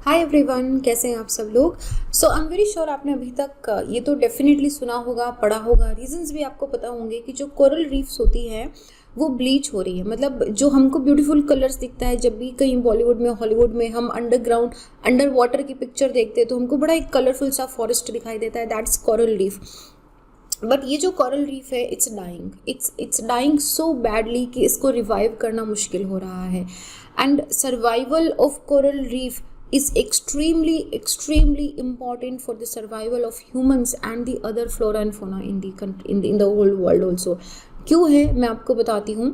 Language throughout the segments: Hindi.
हाय एवरीवन, कैसे हैं आप सब लोग। सो आई एम वेरी श्योर आपने अभी तक ये तो डेफिनेटली सुना होगा, पढ़ा होगा, रीजंस भी आपको पता होंगे कि जो कोरल रीफ्स होती है वो ब्लीच हो रही है। मतलब जो हमको ब्यूटीफुल कलर्स दिखता है, जब भी कहीं बॉलीवुड में हॉलीवुड में हम अंडरग्राउंड अंडर वाटर की पिक्चर देखते हैं तो हमको बड़ा एक कलरफुल सा फॉरेस्ट दिखाई देता है, दैट्स कोरल रीफ। बट ये जो कोरल रीफ है इट्स डाइंग सो बैडली कि इसको रिवाइव करना मुश्किल हो रहा है। And survival of coral reef is extremely important for the survival of humans and the other flora and fauna in the country, in the whole world also। क्यों है मैं आपको बताती हूँ।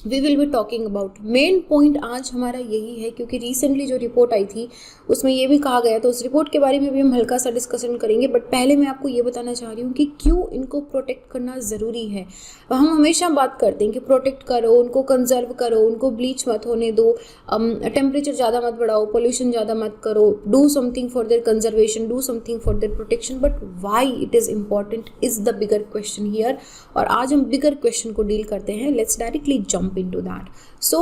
We will be talking about main point आज हमारा यही है, क्योंकि रिसेंटली जो रिपोर्ट आई थी उसमें ये भी कहा गया, तो उस रिपोर्ट के बारे में भी हम हल्का सा डिस्कशन करेंगे। बट पहले मैं आपको ये बताना चाह रही हूँ कि क्यों इनको प्रोटेक्ट करना ज़रूरी है। हम हमेशा बात करते हैं कि प्रोटेक्ट करो, उनको कंजर्व करो, उनको ब्लीच मत होने दो, टेम्परेचर ज़्यादा मत बढ़ाओ, पोल्यूशन ज़्यादा मत करो, do something for their conservation, do something for their protection. But why it is important is the bigger question here. और आज हम बिगर क्वेश्चन को डील करते हैं। Let's directly jump into that। So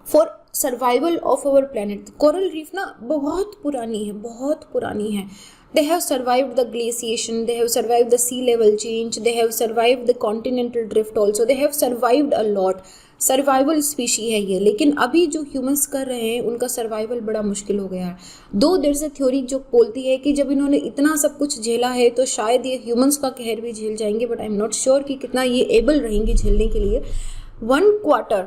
for survival of our planet, coral reef ना बहुत पुरानी है। They have survived the glaciation, they have survived the sea level change, they have survived the continental drift also, they have survived a lot। Survival species है ये, लेकिन अभी जो ह्यूमंस कर रहे हैं उनका सर्वाइवल बड़ा मुश्किल हो गया है। दो देर से थ्योरी जो बोलती है कि जब इन्होंने इतना सब कुछ झेला है तो शायद ये ह्यूमंस का कहर भी झेल जाएंगे, but I am not sure कि कितना ये एबल रहेंगे झेलने के लिए। 1/4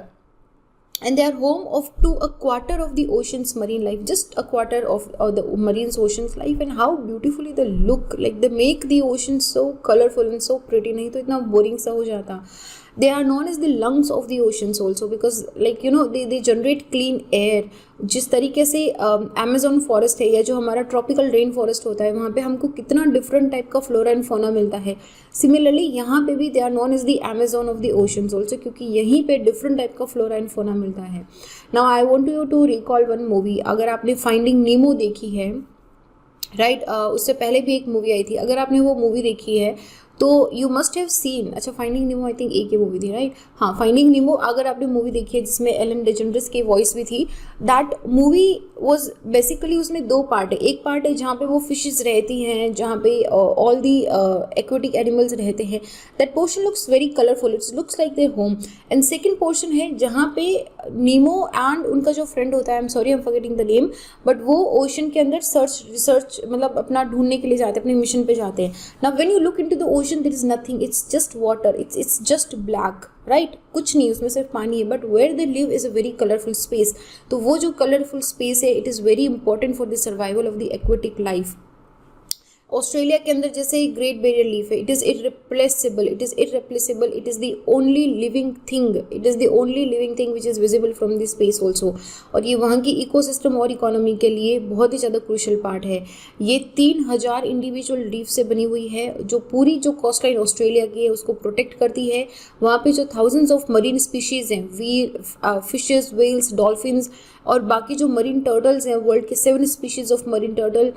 and they are home to a quarter of the ocean's marine life, just a quarter of the marine's ocean's life। and how beautifully they look, like they make the ocean so colorful and so pretty। नहीं तो इतना बोरिंग सा हो जाता। they are known as the lungs of the oceans also because like you know they generate clean air। जिस तरीके से अमेजोन फॉरेस्ट है या जो हमारा ट्रॉपिकल रेन फॉरेस्ट होता है, वहाँ पे हमको कितना डिफरेंट टाइप का फ्लोरा एंड फौना मिलता है। सिमिलरली यहाँ पे भी they are known as the Amazon of the oceans also, क्योंकि यहीं पे डिफरेंट टाइप का फ्लोरा एंड फौना मिलता है। Now I want you to recall one movie. अगर आपने फाइंडिंग नीमो देखी है, राइट, उससे पहले भी एक मूवी आई थी, अगर आपने वो मूवी देखी है तो यू मस्ट हैव सीन। अच्छा, फाइंडिंग नीमो आई थिंक एक ही मूवी थी, राइट। हाँ, फाइंडिंग नीमो अगर आपने मूवी देखी है जिसमें एलन डिजेनरिस की वॉइस भी थी, दैट मूवी वाज बेसिकली, उसमें दो पार्ट है। एक पार्ट है जहाँ पे वो फिशेस रहती हैं, जहाँ पे ऑल दी एक्वेटिक एनिमल्स रहते हैं, that portion looks very colourful, it's looks like their home. And second portion है जहाँ पे नीमो एंड उनका जो फ्रेंड होता है, I am sorry I am forgetting the name, but वो ओशन के अंदर रिसर्च मतलब अपना ढूंढने के लिए जाते हैं, अपने मिशन पे जाते हैं। Now when you look into the ocean there is nothing, it's just water, it's just black, right, कुछ नहीं, उसमें सिर्फ पानी है। but where they live is a very colorful space। तो वो जो colorful space है, it is very important for the survival of the aquatic life। Australia के अंदर जैसे ग्रेट बैरियर लीफ है, it is irreplaceable, it is the only living thing which is visible from the space also. और ये वहाँ की इकोसिस्टम और इकोनॉमी के लिए बहुत ही ज़्यादा क्रूशल पार्ट है। ये 3000 इंडिविजुअल रीफ से बनी हुई है, जो पूरी जो कोस्ट लाइन ऑस्ट्रेलिया की है उसको प्रोटेक्ट करती है। वहाँ पे जो थाउजेंड्स ऑफ मरीन स्पीशीज़ हैं, फिशेस, वेल्स, डॉल्फिन्स और बाकी जो मरीन टर्टल्स हैं, वर्ल्ड के 7 स्पीशीज़ ऑफ मरीन टर्टल,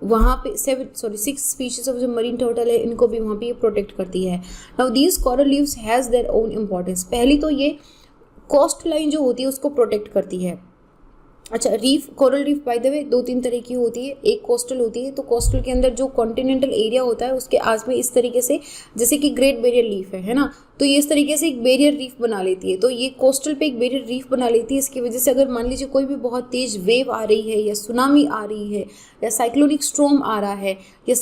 वहाँ पे 6 स्पीशीज ऑफ जो मरीन टर्टल है, इनको भी वहाँ पे प्रोटेक्ट करती है। Now these coral leaves has their own importance. पहली तो ये कोस्ट लाइन जो होती है उसको प्रोटेक्ट करती है। अच्छा, coral reef by the way 2-3 तरह की होती है। एक कोस्टल होती है, तो कोस्टल के अंदर जो कॉन्टिनेंटल एरिया होता है उसके आस में इस तरीके से, जैसे कि ग्रेट बैरियर लीफ है ना, तो ये इस तरीके से एक बैरियर रीफ बना लेती है। तो ये कोस्टल पे एक बैरियर रीफ बना लेती है। इसकी वजह से अगर मान लीजिए कोई भी बहुत तेज वेव आ रही है या सुनामी आ रही है या साइक्लोनिक स्ट्रॉम आ रहा है या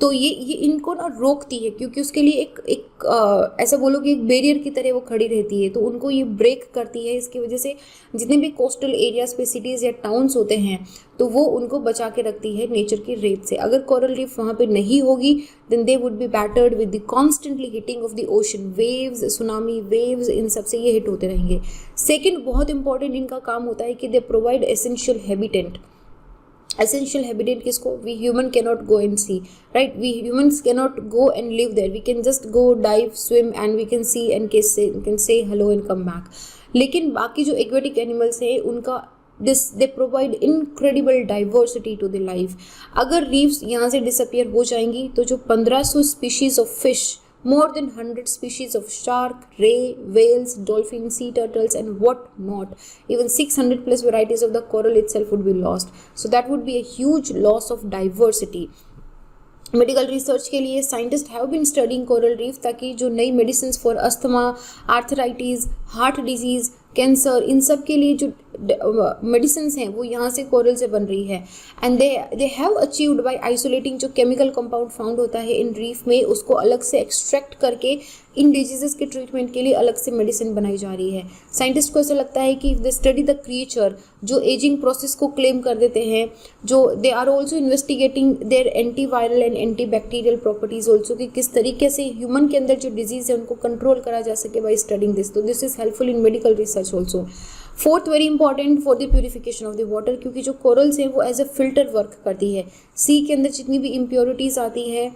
तो ये इनको ना रोकती है, क्योंकि उसके लिए एक ऐसा बोलो कि एक बैरियर की तरह वो खड़ी रहती है, तो उनको ये ब्रेक करती है। इसकी वजह से जितने भी कोस्टल एरियाज पे सिटीज़ या टाउन्स होते हैं तो वो उनको बचा के रखती है नेचर की रेत से। अगर कोरल रीफ वहाँ पे नहीं होगी then they would be battered with the constantly hitting of the ocean waves, tsunami waves, इन सब से ये हिट होते रहेंगे। सेकेंड बहुत इंपॉर्टेंट इनका काम होता है कि they provide essential habitat. Essential habitat किसको? We human cannot go and see, right, we humans cannot go and live there, we can just go dive, swim and we can see and can say hello and come back. लेकिन बाकी जो एक्वेटिक एनिमल्स हैं उनका they provide incredible diversity to the life। अगर रीफ्स यहाँ से डिसअपियर हो जाएंगी तो जो 1500 species of fish more than 100 species of shark, ray, whales, dolphin, sea turtles and what not. Even 600 plus varieties of the coral itself would be lost. So that would be a huge loss of diversity. Medical research के लिए scientist have been studying coral reef ताकि जो नई medicine for asthma, arthritis, heart disease, cancer, इन सब के लिए जो मेडिसिन हैं वो यहाँ से कोरल से बन रही है. And they have achieved by isolating जो केमिकल कंपाउंड फाउंड होता है इन रीफ में, उसको अलग से एक्सट्रैक्ट करके इन डिजीजेस के ट्रीटमेंट के लिए अलग से मेडिसिन बनाई जा रही है. साइंटिस्ट को ऐसा लगता है कि दे स्टडी द क्रिएचर जो एजिंग प्रोसेस को क्लेम कर देते हैं, जो they are also investigating their anti viral and anti bacterial properties also, कि किस तरीके से ह्यूमन के अंदर जो डिजीज है उनको कंट्रोल करा जा सके बाई स्टडिंग दिस. तो this is helpful in medical research also. Fourth, very important for the purification of the water, क्योंकि जो कोरल्स हैं वो एज अ फिल्टर वर्क करती है. सी के अंदर जितनी भी इम्प्योरिटीज़ आती हैं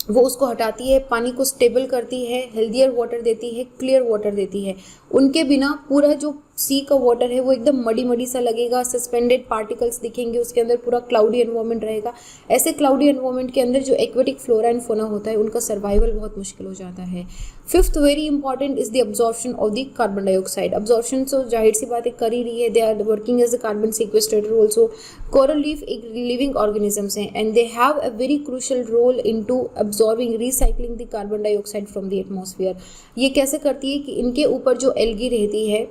वो उसको हटाती है, पानी को स्टेबल करती है, हेल्दियर वाटर देती है, क्लियर वाटर देती है. उनके बिना पूरा जो सी का वाटर है वो एकदम मडी मडी सा लगेगा, सस्पेंडेड पार्टिकल्स दिखेंगे, उसके अंदर पूरा क्लाउडी एनवायरनमेंट रहेगा. ऐसे क्लाउडी एनवायरनमेंट के अंदर जो एक्वेटिक फ्लोरा एंड फोना होता है उनका सर्वाइवल बहुत मुश्किल हो जाता है. Fifth, very important is the absorption of the carbon dioxide. Absorption तो जाहिर सी बात है कर ही रही है, they are working as a carbon sequestrator also. Coral reef एक लिविंग ऑर्गेनिजम्स हैं and they have a very crucial role in to absorbing recycling the carbon dioxide from the atmosphere. ये कैसे करती है कि इनके ऊपर जो एल्गी रहती है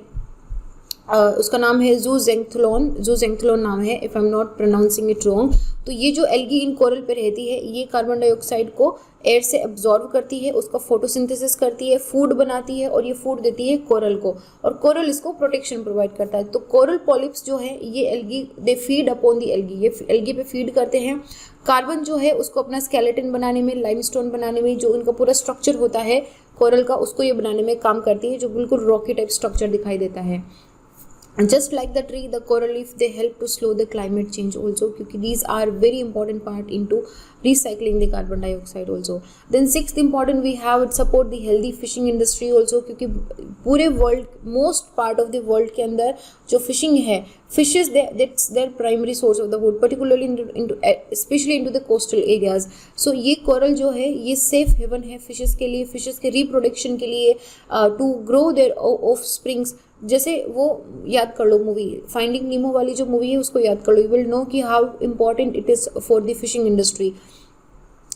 उसका नाम है जूजेंथ्लोन नाम है, if I am not pronouncing it wrong. तो ये जो एल्गी इन कोरल पे रहती है ये कार्बन डाइऑक्साइड को एयर से एब्जॉर्व करती है, उसका फोटोसिंथेसिस करती है, फूड बनाती है और ये फूड देती है कोरल को, और कोरल इसको प्रोटेक्शन प्रोवाइड करता है. तो कोरल पॉलिप्स जो है ये algae they feed upon the algae, ये एल्गी पे फीड करते हैं. कार्बन जो है उसको अपना स्केलेटन बनाने में, लाइमस्टोन बनाने में, जो इनका पूरा स्ट्रक्चर होता है कोरल का उसको ये बनाने में काम करती है, जो बिल्कुल रॉकी टाइप स्ट्रक्चर दिखाई देता है. And just like the tree, the coral reef, they help to slow the climate change also, क्योंकि these are very important part into recycling the carbon dioxide also. Then sixth important we have it support the healthy fishing industry also, क्योंकि पूरे world most part of the world के अंदर जो फिशिंग है, fishes that's their primary source of the food, particularly into especially into the coastal areas. So ये कोरल जो है ये safe haven है फिशेस के लिए, फिशेस के रिप्रोडक्शन के लिए, to grow their offsprings. जैसे वो याद कर लो मूवी फाइंडिंग नीमो वाली जो मूवी है उसको याद कर लो, यू विल नो कि how important it is for the fishing industry.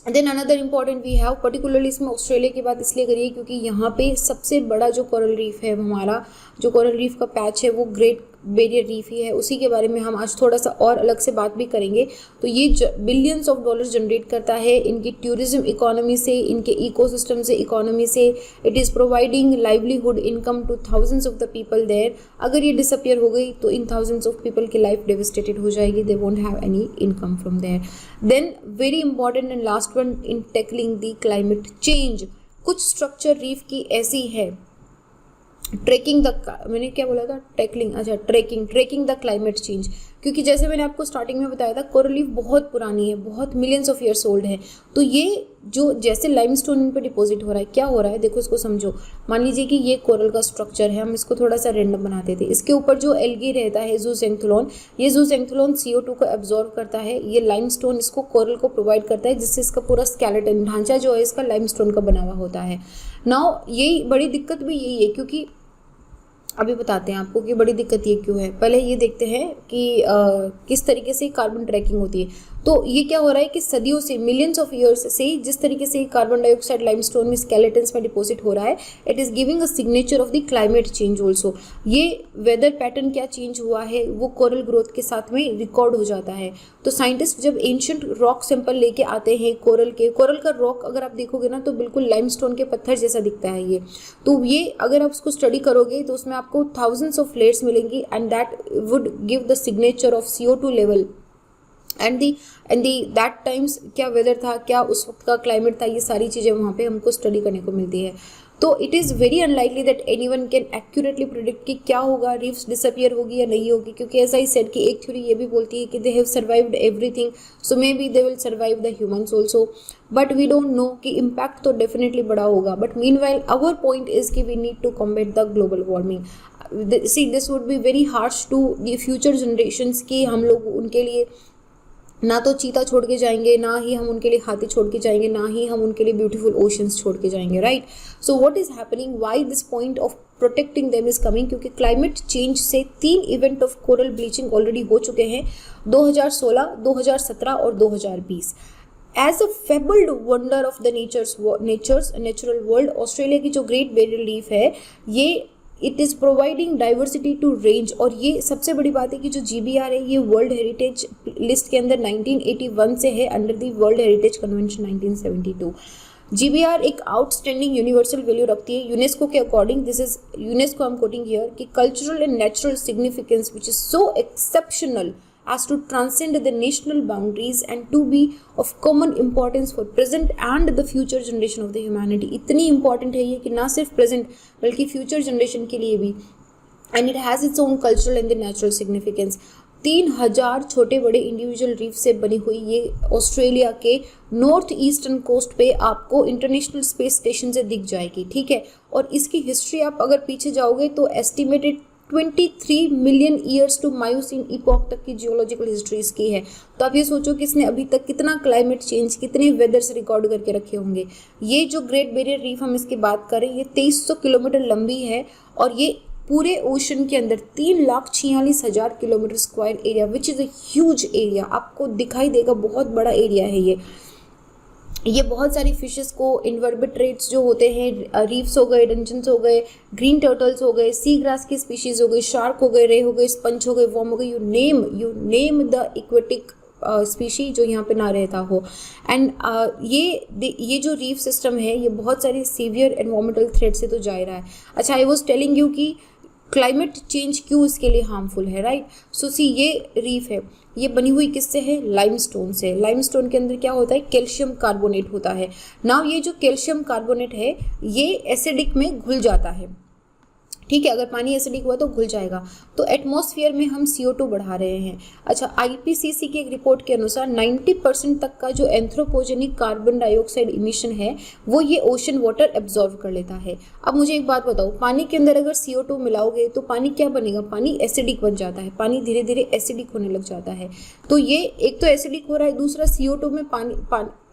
Then another important we have, particularly इसमें ऑस्ट्रेलिया की बात इसलिए करिए क्योंकि यहाँ पे सबसे बड़ा जो कोरल रीफ है हमारा, जो कोरल रीफ का पैच है वो ग्रेट बैरियर रीफ ही है. उसी के बारे में हम आज थोड़ा सा और अलग से बात भी करेंगे. तो ये बिलियंस ऑफ डॉलर्स जनरेट करता है इनकी टूरिज्म इकोनॉमी से, इनके इकोसिस्टम से, इकोनॉमी से. It is providing livelihood income to thousands of the people there. अगर ये डिसअपियर हो गई तो इन थाउजेंड्स ऑफ पीपल की लाइफ डेविस्टेटेड हो जाएगी, they won't have any income from there. Then very important and last one in tackling the climate change, कुछ स्ट्रक्चर रीफ की ऐसी है ट्रैकिंग द, मैंने क्या बोला था, टैकलिंग, अच्छा ट्रैकिंग द क्लाइमेट चेंज. क्योंकि जैसे मैंने आपको स्टार्टिंग में बताया था कोरल रीफ बहुत पुरानी है, बहुत मिलियंस ऑफ ईयर्स ओल्ड है. तो ये जो जैसे लाइमस्टोन इन पर डिपॉजिट हो रहा है, क्या हो रहा है देखो इसको समझो. मान लीजिए कि ये कोरल का स्ट्रक्चर है, हम इसको थोड़ा सा रेंडम बनाते थे. इसके ऊपर जो एल्गी रहता है जूजेंथ्लोन, ये जूजेंथ्लोन CO2 को एब्जॉर्व करता है. ये लाइमस्टोन इसको कोरल को प्रोवाइड करता है, जिससे इसका पूरा स्केलेटन ढांचा जो है इसका लाइमस्टोन का बना हुआ होता है. नाउ यही बड़ी दिक्कत भी यही है, क्योंकि अभी बताते हैं आपको कि बड़ी दिक्कत ये क्यों है. पहले ये देखते हैं कि किस तरीके से कार्बन ट्रैकिंग होती है. तो ये क्या हो रहा है कि सदियों से, मिलियंस ऑफ ईयर्स से जिस तरीके से कार्बन डाइऑक्साइड लाइमस्टोन में स्केलेटन्स में डिपॉजिट हो रहा है, it is giving a signature of the climate change also. ये वेदर पैटर्न क्या चेंज हुआ है वो कोरल ग्रोथ के साथ में रिकॉर्ड हो जाता है. तो साइंटिस्ट जब एंशिएंट रॉक सैंपल लेके आते हैं कोरल का रॉक अगर आप देखोगे ना तो बिल्कुल लाइमस्टोन के पत्थर जैसा दिखता है ये. तो ये अगर आप उसको स्टडी करोगे तो उसमें आपको थाउजेंड्स ऑफ लेयर्स मिलेंगी and that would give the signature of CO2 level and that times क्या वेदर था, क्या उस वक्त का क्लाइमेट था, ये सारी चीज़ें वहाँ पे हमको स्टडी करने को मिलती है. तो it is very unlikely that anyone can accurately predict कि क्या होगा, रीफ्स डिसअपियर होगी या नहीं होगी. क्योंकि ऐसा ही सेड कि एक थ्योरी ये भी बोलती है कि they have survived everything, so may be they will survive the humans also, but we don't know कि इम्पैक्ट तो डेफिनेटली बड़ा होगा. But meanwhile our point is कि we need to combat the global warming. See this would be very harsh to the future generations कि हम लोग उनके लिए ना तो चीता छोड़ के जाएंगे, ना ही हम उनके लिए हाथी छोड़ के जाएंगे, ना ही हम उनके लिए ब्यूटीफुल ओशंस छोड़ के जाएंगे, right. So what is happening, why this point of protecting them is coming, क्योंकि क्लाइमेट चेंज से 3 event of coral bleaching already हो चुके हैं, 2016, 2017 और 2020। As a fabled wonder of the natural world, Australia की जो ग्रेट बैरियर रीफ है ये it is providing diversity to range. और ये सबसे बड़ी बात है कि जो GBR है ये वर्ल्ड हेरिटेज लिस्ट के अंदर 1981 से है, under the World Heritage Convention 1972। GBR एक आउटस्टैंडिंग यूनिवर्सल वैल्यू रखती है यूनेस्को के according, this is UNESCO I am quoting here, कि cultural and natural significance which is so exceptional as to transcend the national boundaries and to be of common importance for present and the future generation of the humanity। इतनी important है ये कि ना सिर्फ present बल्कि future generation के लिए भी, and it has its own cultural and the natural significance। 3000 छोटे बड़े इंडिविजुअल रीफ से बनी हुई ये ऑस्ट्रेलिया के नॉर्थ ईस्टर्न कोस्ट पे आपको इंटरनेशनल स्पेस स्टेशन से दिख जाएगी, ठीक है। और इसकी हिस्ट्री आप अगर पीछे जाओगे तो estimated 23 million years to Miocene epoch तक की जियोलॉजिकल हिस्ट्री इसकी है। तो आप ये सोचो कि इसने अभी तक कितना क्लाइमेट चेंज, कितने वेदर्स रिकॉर्ड करके रखे होंगे। ये जो ग्रेट बैरियर रीफ हम इसकी बात करें ये 2300 किलोमीटर लंबी है और ये पूरे ओशन के अंदर 3,46,000 kilometre square area which is a huge area, आपको दिखाई देगा बहुत बड़ा एरिया है ये बहुत सारी फिशेस को, इन्वर्बिट्रेट्स जो होते हैं, रीफ्स हो गए, डंजन्स हो गए, ग्रीन टर्टल्स हो गए, सी ग्रास की स्पीशीज़ हो गई, शार्क हो गए, रे हो गए, स्पंज हो गए, वॉर्म हो गए, you name the aquatic species जो यहाँ पे ना रहता हो। एंड ये जो रीफ सिस्टम है ये बहुत सारी सीवियर एनवायरमेंटल थ्रेट से तो जा रहा है। अच्छा, आई वॉज टेलिंग यू कि क्लाइमेट चेंज क्यों इसके लिए हार्मफुल है, राइट। सो सी ये रीफ है, ये बनी हुई किससे है, लाइमस्टोन से। लाइमस्टोन के अंदर क्या होता है, कैल्शियम कार्बोनेट होता है। नाउ ये जो कैल्शियम कार्बोनेट है ये एसिडिक में घुल जाता है, ठीक है। अगर पानी एसिडिक हुआ तो घुल जाएगा, तो एटमॉस्फेयर में हम CO2 बढ़ा रहे हैं। अच्छा, IPCC की एक रिपोर्ट के अनुसार 90% तक का जो एंथ्रोपोजेनिक कार्बन डाइऑक्साइड इमिशन है वो ये ओशन वाटर एब्जॉर्व कर लेता है। अब मुझे एक बात बताओ, पानी के अंदर अगर CO2 मिलाओगे तो पानी क्या बनेगा, पानी एसिडिक बन जाता है, पानी धीरे धीरे एसिडिक होने लग जाता है। तो ये एक तो एसिडिक हो रहा है, दूसरा CO2 में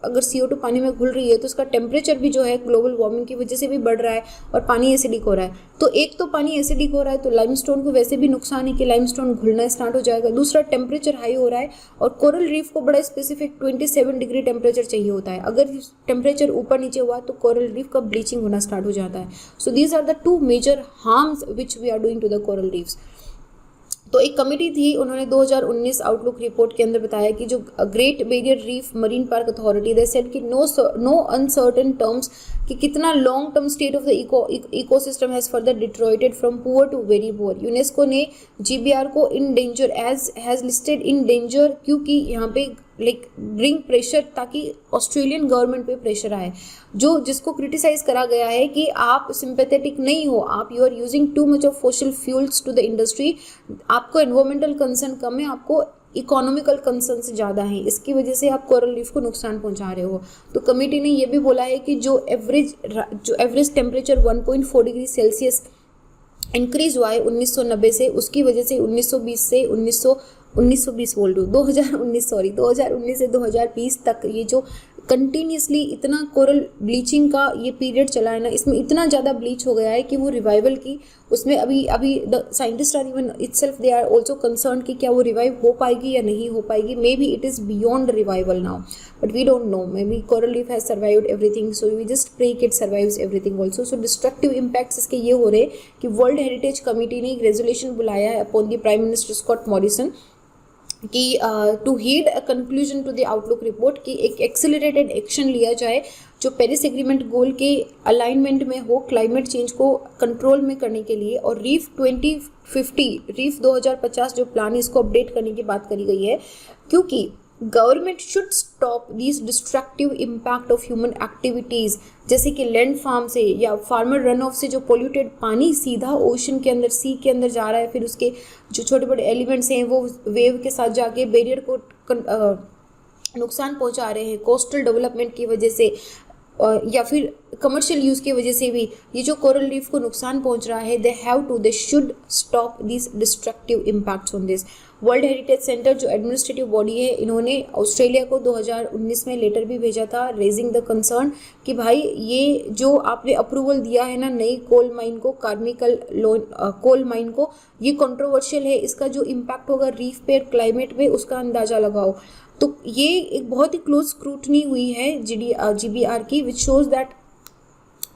अगर CO2 पानी में घुल रही है तो उसका टेम्परेचर भी जो है ग्लोबल वार्मिंग की वजह से भी बढ़ रहा है और पानी एसिडिक हो रहा है। तो एक तो पानी एसिडिक हो रहा है तो लाइमस्टोन को वैसे भी नुकसान है कि लाइमस्टोन घुलना स्टार्ट हो जाएगा, दूसरा टेम्परेचर हाई हो रहा है और कोरल रीफ को बड़ा स्पेसिफिक 27 डिग्री टेम्परेचर चाहिए होता है। अगर टेम्परेचर ऊपर नीचे हुआ तो कोरल रीफ का ब्लीचिंग होना स्टार्ट हो जाता है। So these are the 2 major harms which we are doing to the coral reefs. तो एक कमेटी थी, उन्होंने 2019 आउटलुक रिपोर्ट के अंदर बताया कि जो Great Barrier Reef Marine Park Authority they said कि नो अनसर्टेन टर्म्स कि कितना long term state of the ecosystem has further deteriorated from poor to very poor. UNESCO ने GBR को in danger has listed in danger, क्योंकि यहाँ पे ब्रिंग प्रेशर, ताकि ऑस्ट्रेलियन गवर्नमेंट पे प्रेशर आए, जिसको क्रिटिसाइज करा गया है कि आप सिंपैथेटिक नहीं हो, आप you are using too much of fossil fuels to the industry, आपको एनवायरमेंटल कंसर्न कम है, आपको इकोनॉमिकल कंसर्न से ज़्यादा है, इसकी वजह से आप कोरल रीफ को नुकसान पहुंचा रहे हो। तो कमेटी ने यह भी बोला है कि जो average temperature 1.4 degree Celsius increase हुआ है 1990 से, उसकी वजह से 2019 से 2019 तक ये जो कंटिन्यूसली इतना कोरल ब्लीचिंग का ये पीरियड चला है ना, इसमें इतना ज़्यादा ब्लीच हो गया है कि वो रिवाइवल की उसमें अभी the scientist are even itself they are also concern कि क्या वो रिवाइव हो पाएगी या नहीं हो पाएगी। Maybe it is beyond revival now, but we don't know. Maybe coral reef has survived everything, so we just pray it survives everything also. So destructive impacts इसके ये हो रहे कि वर्ल्ड हेरिटेज कमेटी ने एक रेजोल्यूशन बुलाया है upon the prime minister Scott Morrison कि to heed a conclusion to the outlook report कि एक एक्सेलरेटेड एक्शन लिया जाए जो पेरिस एग्रीमेंट गोल के अलाइनमेंट में हो क्लाइमेट चेंज को कंट्रोल में करने के लिए। और रीफ 2050 जो प्लान है इसको अपडेट करने की बात करी गई है, क्योंकि government should stop these destructive impact of human activities, जैसे कि लैंड फार्म से या फार्मर रन ऑफ से जो पोल्यूटेड पानी सीधा ओशन के अंदर, सी के अंदर जा रहा है, फिर उसके जो छोटे बड़े एलिमेंट्स हैं वो वेव के साथ जाके बैरियर को नुकसान पहुंचा रहे हैं कोस्टल डेवलपमेंट की वजह से। या फिर कमर्शियल यूज़ की वजह से भी ये जो कोरल रीफ को नुकसान पहुंच रहा है, they should stop this destructive impacts on this. World heritage centre जो एडमिनिस्ट्रेटिव बॉडी है, इन्होंने ऑस्ट्रेलिया को 2019 में लेटर भी भेजा था रेजिंग द कंसर्न कि भाई ये जो आपने अप्रूवल दिया है ना नई कोल माइन को, कार्मिकल कोल माइन को, ये कंट्रोवर्शियल है, इसका जो इम्पैक्ट होगा रीफ पे, क्लाइमेट पे, उसका अंदाज़ा लगाओ। तो ये एक बहुत ही क्लोज स्क्रूटनी हुई है GBR की, which shows that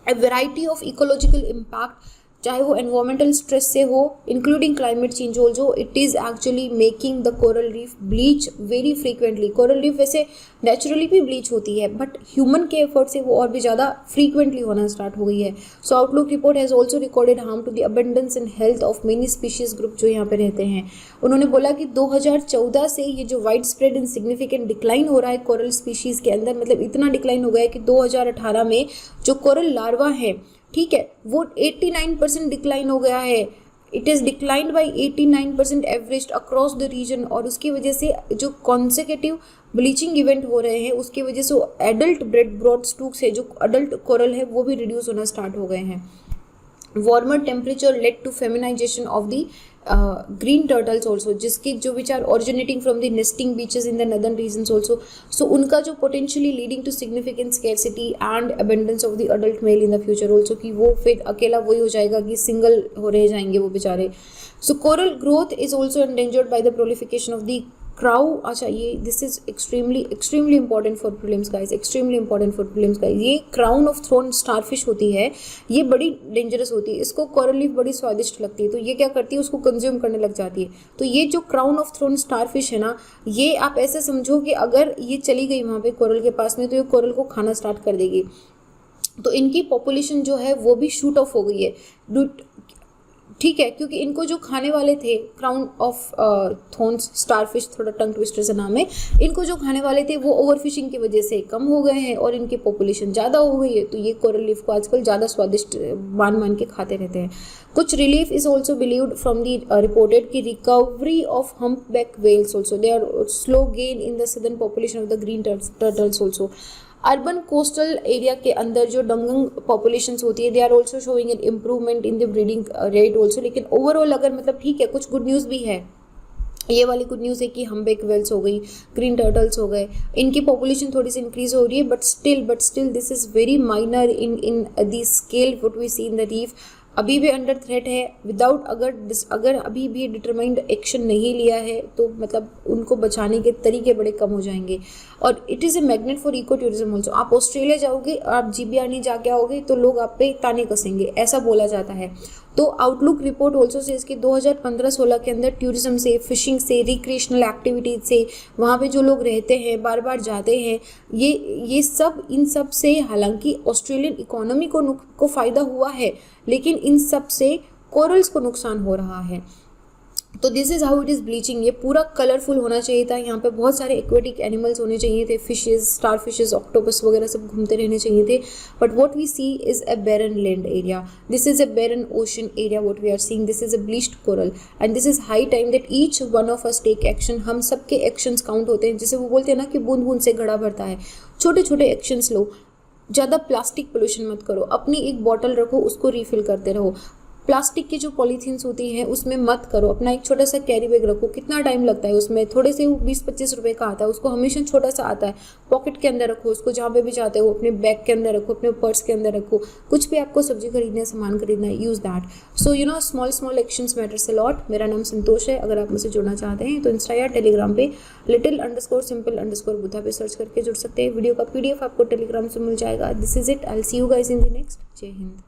a variety of ecological impact, चाहे वो एनवायरमेंटल स्ट्रेस से हो, including climate change also, it is actually making the coral reef bleach very frequently. Coral reef वैसे नेचुरली भी ब्लीच होती है, बट ह्यूमन के एफर्ट से वो और भी ज़्यादा फ्रीक्वेंटली होना स्टार्ट हो गई है। So outlook report has also recorded harm to the abundance and health of many species group जो यहाँ पे रहते हैं। उन्होंने बोला कि 2014 से ये जो wide spread and significant decline हो रहा है कोरल स्पीशीज़ के अंदर, मतलब इतना डिक्लाइन हो गया है कि 2018 में जो कोरल लार्वा है, ठीक है, वो 89% डिक्लाइन हो गया है। It is declined by 89% average across the region. और उसकी वजह से जो कॉन्सेक्यूटिव ब्लीचिंग इवेंट हो रहे हैं उसकी वजह से एडल्ट ब्रॉड स्टूक्स है, जो अडल्ट कोरल है, वो भी रिड्यूस होना स्टार्ट हो गए हैं। Warmer temperature led to feminisation of the green turtles also, जिसकी जो which are originating from the nesting beaches in the northern regions also. So उनका जो potentially leading to significant scarcity and abundance of the adult male in the future also, कि वो फिर अकेला वही हो जाएगा कि सिंगल हो रह जाएंगे वो बेचारे। So coral growth is also endangered by the prolification of the crow. अच्छा, ये this is extremely important for prelims guys, extremely important for prelims guys. ये क्राउन ऑफ थ्रोन स्टारफिश होती है, ये बड़ी डेंजरस होती है। इसको कोरल लीफ बड़ी स्वादिष्ट लगती है, तो ये क्या करती है, उसको कंज्यूम करने लग जाती है। तो ये जो क्राउन ऑफ थ्रोन स्टारफिश है ना, ये आप ऐसे समझो कि अगर ये चली गई वहाँ पे कोरल के पास में, तो ये कोरल को खाना स्टार्ट कर देगी। तो इनकी पॉपुलेशन जो है वो भी शूट ऑफ हो गई है, ठीक है, क्योंकि इनको जो खाने वाले थे, क्राउन ऑफ थॉर्न्स स्टारफिश, थोड़ा टंग ट्विस्टर से नाम है, इनको जो खाने वाले थे वो ओवरफिशिंग की वजह से कम हो गए हैं और इनकी पॉपुलेशन ज़्यादा हो गई है। तो ये कोरल लीफ को आजकल ज़्यादा स्वादिष्ट मान के खाते रहते हैं। कुछ relief is also believed from the reported की recovery of humpback whales also, they are slow gain in the southern population of the green turtles also. Urban coastal area के अंदर जो डंगंग पॉपुलेशंस होती है, they are also showing an improvement in the breeding rate also. लेकिन ओवरऑल अगर मतलब ठीक है, कुछ गुड न्यूज़ भी है। ये वाली गुड न्यूज़ है कि हम्पबैक वेल्स हो गई, ग्रीन टर्टल्स हो गए, इनकी पॉपुलेशन थोड़ी सी इंक्रीज हो रही है, but still this is very minor in the scale what we see in the reef. अभी भी अंडर थ्रेट है। विदाउट अगर अभी भी डिटरमाइंड एक्शन नहीं लिया है तो मतलब उनको बचाने के तरीके बड़े कम हो जाएंगे। और it is a magnet for eco tourism also. आप ऑस्ट्रेलिया जाओगे, आप GBR नहीं जाके आओगे तो लोग आप पे ताने कसेंगे, ऐसा बोला जाता है। तो आउटलुक रिपोर्ट ऑल्सो से इसके 2015-16 के अंदर टूरिज्म से, फिशिंग से, रिक्रिएशनल एक्टिविटीज से, वहाँ पे जो लोग रहते हैं, बार बार जाते हैं, ये सब, इन सब से हालांकि ऑस्ट्रेलियन इकोनॉमी को फ़ायदा हुआ है, लेकिन इन सब से कोरल्स को नुकसान हो रहा है। तो this is how it is bleaching. ये पूरा कलरफुल होना चाहिए था, यहाँ पे बहुत सारे एक्वेटिक एनिमल्स होने चाहिए थे, फिशेज, स्टार फिशेज, ऑक्टोपस वगैरह सब घूमते रहने चाहिए थे। But what we see is a barren land area, this is a barren ocean area, what we are seeing, this is a bleached coral and this is high time that each one of us take action. हम सबके एक्शंस काउंट होते हैं, जैसे वो बोलते हैं ना कि बूंद बूंद से घड़ा भरता है। छोटे छोटे एक्शंस लो, ज़्यादा प्लास्टिक पोल्यूशन मत करो, अपनी एक बॉटल रखो, उसको रिफ़िल करते रहो। प्लास्टिक की जो पॉलीथीन्स होती हैं उसमें मत करो, अपना एक छोटा सा कैरी बैग रखो। कितना टाइम लगता है उसमें, थोड़े से 20-25 रुपए का आता है, उसको हमेशा छोटा सा आता है, पॉकेट के अंदर रखो उसको, जहाँ पे भी जाते हो अपने बैग के अंदर रखो, अपने पर्स के अंदर रखो। कुछ भी आपको सब्जी खरीदना है, सामान खरीदना है, use that. So you know small actions matters a lot. मेरा नाम संतोष है। अगर आप मुझसे जुड़ना चाहते हैं तो इंस्टा या टेलीग्राम पे little_simple_बुद्धा पे सर्च करके जुड़ सकते हैं। वीडियो का PDF आपको टेलीग्राम से मिल जाएगा। This is it, I will see you guys in the next. जय हिंद।